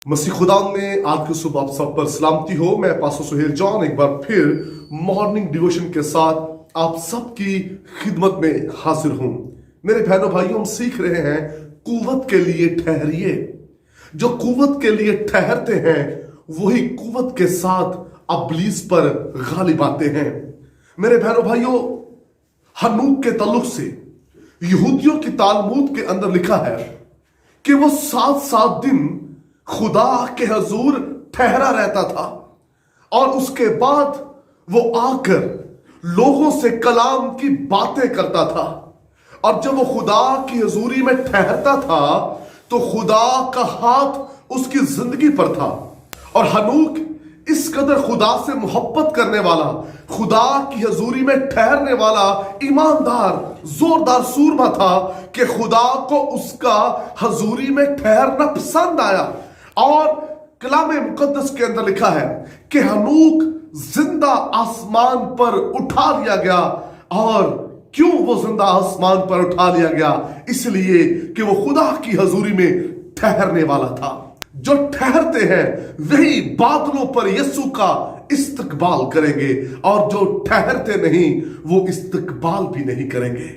मसीह खुदा में आज की सुबह आप सब पर सलामती हो। मैं पास्टर सुहेल जॉन एक बार फिर मॉर्निंग डिवोशन के साथ आप सबकी खिदमत में हाजिर हूं। मेरे बहनों भाइयों, हम सीख रहे हैं कुव्वत के लिए ठहरिए। जो कुव्वत के लिए ठहरते हैं वही कुव्वत के साथ अबलीस पर गालिब आते हैं। मेरे बहनों भाइयों, हनूक के तल्लुक से यहूदियों की तालमूद के अंदर लिखा है कि वो 7 दिन खुदा के हजूर ठहरा रहता था और उसके बाद वो आकर लोगों से कलाम की बातें करता था। और जब वो खुदा की हजूरी में ठहरता था तो खुदा का हाथ उसकी जिंदगी पर था। और हनूक इस कदर खुदा से मोहब्बत करने वाला, खुदा की हजूरी में ठहरने वाला ईमानदार जोरदार सूरमा था कि खुदा को उसका हजूरी में ठहरना पसंद आया। और कलाम मुकद्दस के अंदर लिखा है कि हनूक जिंदा आसमान पर उठा लिया गया। और क्यों वो जिंदा आसमान पर उठा लिया गया? इसलिए कि वो खुदा की हजूरी में ठहरने वाला था। जो ठहरते हैं वही बादलों पर यीशु का इस्तकबाल करेंगे, और जो ठहरते नहीं वो इस्तकबाल भी नहीं करेंगे।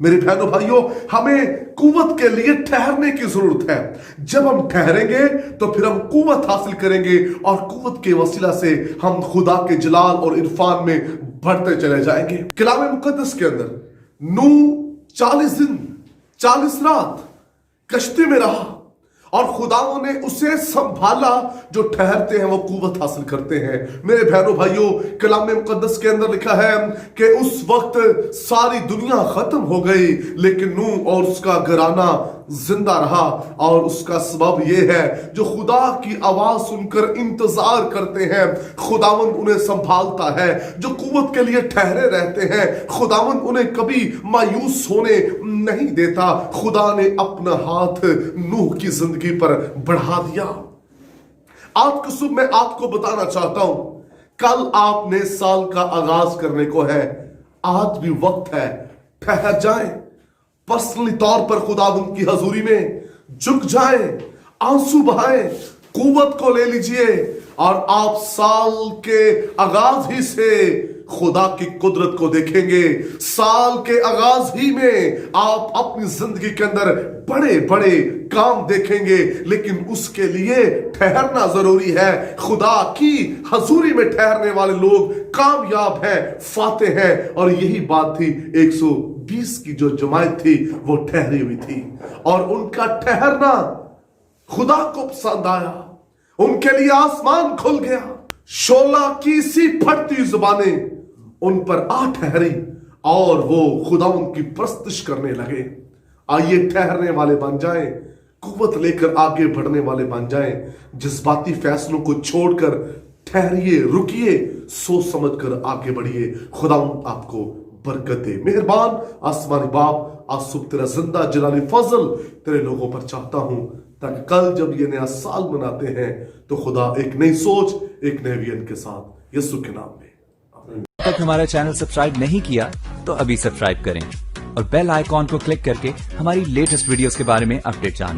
मेरे बहनों भाइयों, हमें कुव्वत के लिए ठहरने की जरूरत है। जब हम ठहरेंगे तो फिर हम कुव्वत हासिल करेंगे और कुव्वत के वसीला से हम खुदा के जलाल और इरफान में बढ़ते चले जाएंगे। कलाम मुकद्दस के अंदर नूह 40 दिन 40 रात कश्ती में रहा और खुदाओं ने उसे संभाला। जो ठहरते हैं वो कुव्वत हासिल करते हैं। मेरे बहनों भाइयों, कलाम मुकद्दस के अंदर लिखा है कि उस वक्त सारी दुनिया खत्म हो गई लेकिन नूह और उसका घराना जिंदा रहा। और उसका सबब यह है, जो खुदा की आवाज सुनकर इंतजार करते हैं खुदावंद उन्हें संभालता है। जो कुव्वत के लिए ठहरे रहते हैं खुदावंद उन्हें कभी मायूस होने नहीं देता। खुदा ने अपना हाथ नूह की जिंदगी पर बढ़ा दिया। आज की सुबह मैं आपको बताना चाहता हूं, कल आपने साल का आगाज करने को है, आज भी वक्त है। ठहर जाएं, पर्सनली तौर पर खुदावंद की हजूरी में झुक जाएं, आंसू बहाएं, कुव्वत को ले लीजिए और आप साल के आगाज ही से खुदा की कुदरत को देखेंगे। साल के आगाज ही में आप अपनी जिंदगी के अंदर बड़े बड़े काम देखेंगे, लेकिन उसके लिए ठहरना जरूरी है। खुदा की हजूरी में ठहरने वाले लोग कामयाब हैं, फाते हैं। और यही बात थी 120 की जो जमात थी वो ठहरी हुई थी और उनका ठहरना खुदा को पसंद आया। उनके लिए आसमान खुल गया, शोला की सी फटती जुबानें उन पर आ ठहरी और वो खुदा उनकी प्रस्तुत करने लगे। आइए ठहरने वाले बन जाएं, कुव्वत लेकर आगे बढ़ने वाले बन जाएं। जज्बाती फैसलों को छोड़कर ठहरिए, रुकिए, सोच समझकर आगे बढ़िए। खुदा आपको बरकत दे। मेहरबान आसमानी बाप, आज सुबह तेरा जिंदा जलाली फजल तेरे लोगों पर चाहता हूं, ताकि कल जब ये नया साल मनाते हैं तो खुदा एक नई सोच, एक नए विजन के साथ यीशु के नाम में। अब तक हमारा चैनल सब्सक्राइब नहीं किया तो अभी सब्सक्राइब करें और बेल आइकॉन को क्लिक करके हमारी लेटेस्ट वीडियोस के बारे में अपडेट जानें।